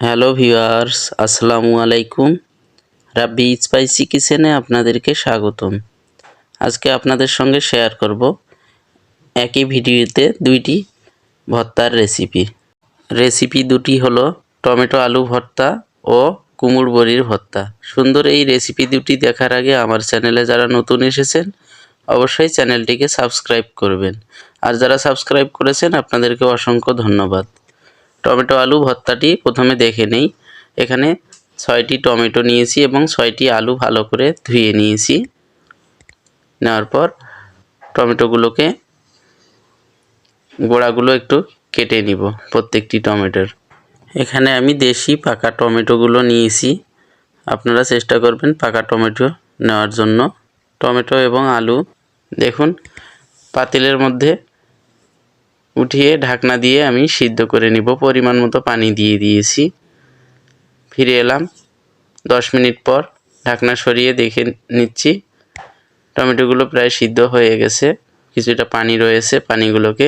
Hello viewers, আসসালামু আলাইকুম। রাব্বি spicy কিচেনে আপনাদেরকে স্বাগতম। আজকে আপনাদের সঙ্গে শেয়ার করব একই ভিডিওতে দুইটি ভর্তার রেসিপি দুটি হলো টমেটো আলু ভর্তা ও কুমড়ো বড়ির ভর্তা। সুন্দর এই রেসিপি দুটি দেখার আগে আমার চ্যানেলে যারা নতুন এসেছেন অবশ্যই চ্যানেলটিকে সাবস্ক্রাইব করবেন, আর যারা সাবস্ক্রাইব করেছেন আপনাদেরকে অসংখ্য ধন্যবাদ। টমেটো আলু ভর্তাটি প্রথমে দেখে নেই। এখানে 6টি টমেটো নিয়েছি এবং 6টি আলু ভালো করে ধুয়ে নিয়েছি। নেওয়ার পর টমেটোগুলোকে গোড়াগুলো একটু কেটে নিব প্রত্যেকটি টমেটোর। এখানে আমি দেশি পাকা টমেটোগুলো নিয়েছি, আপনারা চেষ্টা করবেন পাকা টমেটো নেওয়ার জন্য। টমেটো এবং আলু দেখুন পাতিলের মধ্যে উঠিয়ে ঢাকনা দিয়ে আমি সিদ্ধ করে নিব। পরিমাণ মতো পানি দিয়ে দিয়েছি। ফিরে এলাম 10 মিনিট পর, ঢাকনা সরিয়ে দেখে নিচ্ছি টমেটোগুলো প্রায় সিদ্ধ হয়ে গেছে। কিছুটা পানি রয়েছে, পানিগুলোকে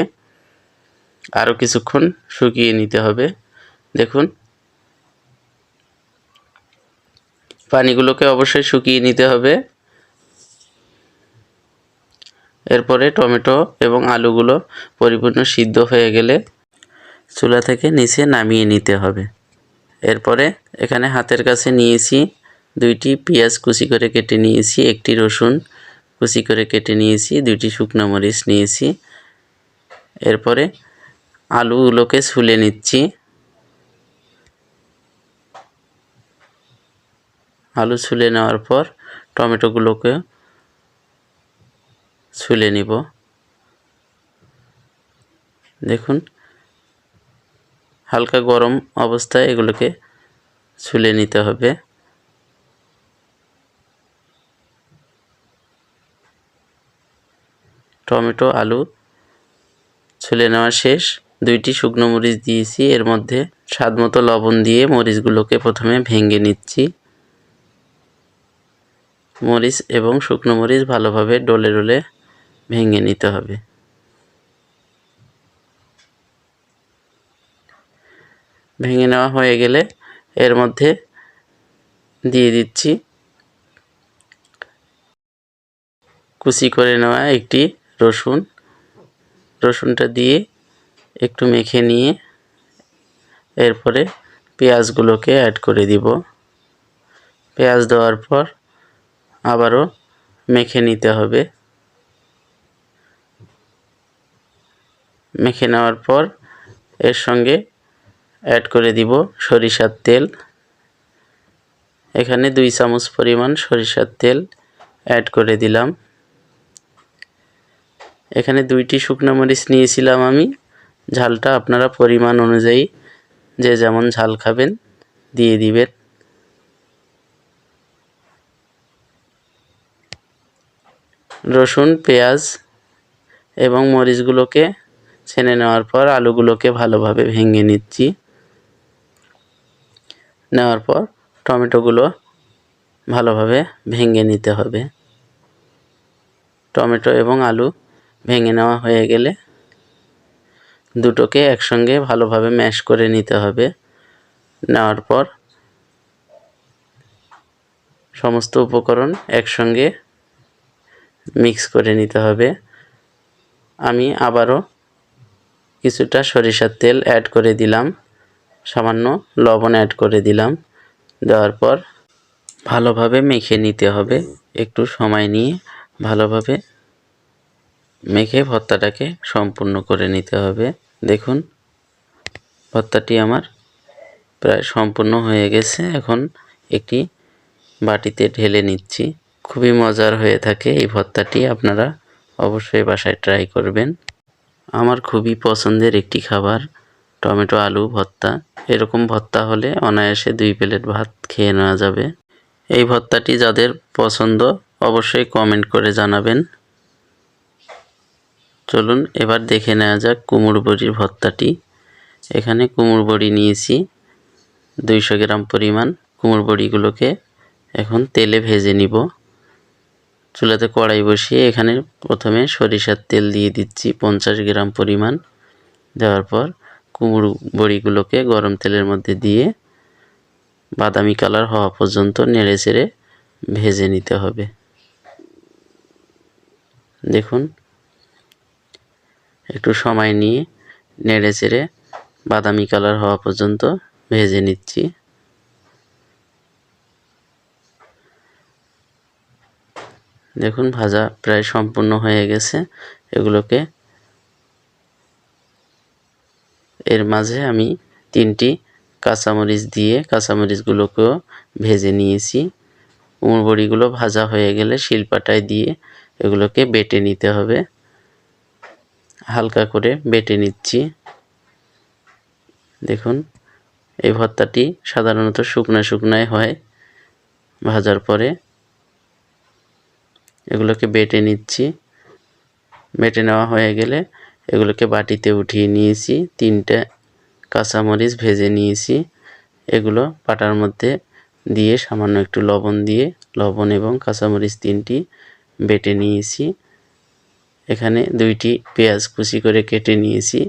আরও কিছুক্ষণ শুকিয়ে নিতে হবে। দেখুন পানিগুলোকে অবশ্যই শুকিয়ে নিতে হবে। এরপরে টমেটো এবং আলুগুলো পরিপূর্ণ সিদ্ধ হয়ে গেলে চুলা থেকে নিচে নামিয়ে নিতে হবে। এরপরে এখানে হাতের কাছে নিয়েছি 2টি পেঁয়াজ কুচি করে কেটে নিয়েছি, 1টি রসুন কুচি করে কেটে নিয়েছি, 2টি শুকনো মরিচ নিয়েছি। এরপরে আলুগুলোকে ছুলে নিচ্ছি। আলু ছুলে নেওয়ার পর টমেটোগুলোকে ছুলে নিব। দেখুন হালকা গরম অবস্থায় এগুলোকে ছুলে নিতে হবে। টমেটো আলু ছুলে নেওয়া শেষ। 2টি শুকনো মরিচ দিয়েছি, এর মধ্যে স্বাদমতো লবণ দিয়ে মরিচগুলোকে প্রথমে ভেঙে নিচ্ছি। মরিচ এবং শুকনো মরিচ ভালোভাবে ডলে ডলে ভেঙে নিতে হবে। ভেঙে নেওয়া হয়ে গেলে এর মধ্যে দিয়ে দিচ্ছি কুচি করে নেওয়া 1টি রসুন। রসুনটা দিয়ে একটু মেখে নিয়ে এরপরে পেঁয়াজগুলোকে অ্যাড করে দিব। পেঁয়াজ দেওয়ার পর আবারও মেখে নিতে হবে। মেখে নেওয়ার পর এর সঙ্গে অ্যাড করে দিব সরিষার তেল। এখানে 2 চামচ পরিমাণ সরিষার তেল অ্যাড করে দিলাম। এখানে 2টি শুকনো মরিচ নিয়েছিলাম আমি। ঝালটা আপনারা পরিমাণ অনুযায়ী যে যেমন ঝাল খাবেন দিয়ে দিবেন। রসুন, পেঁয়াজ এবং মরিচগুলোকে ছেনে নেওয়ার পর আলুগুলোকে ভালোভাবে ভেঙে নিচ্ছি। নেওয়ার পর টমেটোগুলো ভালোভাবে ভেঙে নিতে হবে। টমেটো এবং আলু ভেঙে নেওয়া হয়ে গেলে দুটোকে একসঙ্গে ভালোভাবে ম্যাশ করে নিতে হবে। নেওয়ার পর সমস্ত উপকরণ একসঙ্গে মিক্স করে নিতে হবে। আমি আবারও কিছুটা সরিষার তেল অ্যাড করে দিলাম, সামান্য লবণ অ্যাড করে দিলাম। দেওয়ার পর ভালোভাবে মেখে নিতে হবে। একটু সময় নিয়ে ভালোভাবে মেখে ভর্তাটাকে সম্পূর্ণ করে নিতে হবে। দেখুন ভর্তাটি আমার প্রায় সম্পূর্ণ হয়ে গেছে। এখন একটি বাটিতে ঢেলে নিচ্ছি। খুবই মজার হয়ে থাকে এই ভর্তাটি, আপনারা অবশ্যই বাসায় ট্রাই করবেন। আমার খুবই পছন্দের একটি খাবার টমেটো আলু ভর্তা। এরকম ভর্তা হলে অনায়াসে 2 প্লেট ভাত খেয়ে নেওয়া যাবে। এই ভর্তাটি যাদের পছন্দ অবশ্যই কমেন্ট করে জানাবেন। চলুন এবার দেখে নেওয়া যাক কুমড়ো বড়ির ভর্তাটি। এখানে কুমড়ো বড়ি নিয়েছি 200 গ্রাম পরিমাণ। কুমড়ো বড়িগুলোকে এখন তেলে ভেজে নিব। চুলাতে কড়াই বসিয়ে এখানে প্রথমে সরিষার তেল দিয়ে দিচ্ছি 50 গ্রাম পরিমাণ। দেওয়ার পর কুমড়ো বড়িগুলোকে গরম তেলের মধ্যে দিয়ে বাদামি কালার হওয়া পর্যন্ত নেড়েচেড়ে ভেজে নিতে হবে। দেখুন একটু সময় নিয়ে নেড়েচেড়ে বাদামি কালার হওয়া পর্যন্ত ভেজে নিচ্ছি। দেখুন ভাজা প্রায় সম্পূর্ণ হয়ে গেছে। এগুলোকে এর মাঝে আমি 3টি কাঁচামরিচ দিয়ে কাঁচামরিচগুলোকেও ভেজে নিয়েছি। কুমড়ো বড়িগুলো ভাজা হয়ে গেলে শিলপাটায় দিয়ে এগুলোকে বেটে নিতে হবে। হালকা করে বেটে নিচ্ছি। দেখুন এই ভর্তাটি সাধারণত শুকনায় হয় ভাজার পরে। এগুলোকে বেটে নিচ্ছি। বেটে নেওয়া হয়ে গেলে এগুলোকে বাটিতে উঠিয়ে নিয়েছি। 3টে কাঁচামরিচ ভেজে নিয়েছি। এগুলো পাটার মধ্যে দিয়ে সামান্য একটু লবণ এবং কাঁচামরিচ 3টি বেটে নিয়েছি। এখানে 2টি পেঁয়াজ কুচি করে কেটে নিয়েছি।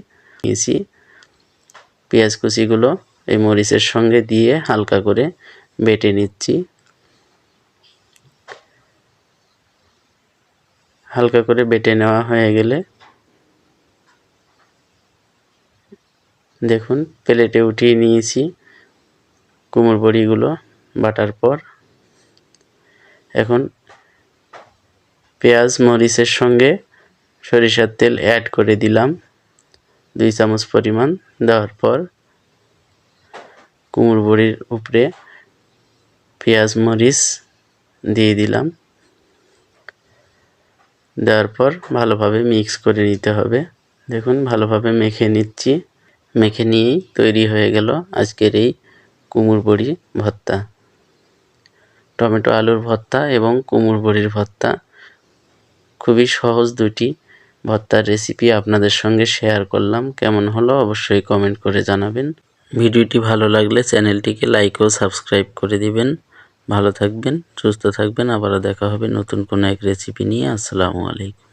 পেঁয়াজ কুচিগুলো এই মরিচের সঙ্গে দিয়ে হালকা করে বেটে নিচ্ছি। হালকা করে বেটে নেওয়া হয়ে গেলে দেখুন প্লেটে উঠিয়ে নিয়েছি কুমড়ো বড়িগুলো বাটার পর। এখন পেঁয়াজ মরিচের সঙ্গে সরিষার তেল অ্যাড করে দিলাম 2 চামচ পরিমাণ। দেওয়ার পর কুমড়ো বড়ির উপরে পেঁয়াজ মরিচ দিয়ে দিলাম। দেওয়ার পর ভালোভাবে মিক্স করে নিতে হবে। দেখুন ভালোভাবে মেখে নিচ্ছি। মেখে নিয়েই তৈরি হয়ে গেল আজকের এই কুমড়ো বড়ি ভর্তা। টমেটো আলুর ভর্তা এবং কুমড়ো বড়ির ভর্তা খুবই সহজ 2টি ভর্তার রেসিপি আপনাদের সঙ্গে শেয়ার করলাম। কেমন হলো অবশ্যই কমেন্ট করে জানাবেন। ভিডিওটি ভালো লাগলে চ্যানেলটিকে লাইক ও সাবস্ক্রাইব করে দিবেন। ভালো থাকবেন, সুস্থ থাকবেন। আবারও দেখা হবে নতুন কোনো এক রেসিপি নিয়ে। আসসালামু আলাইকুম।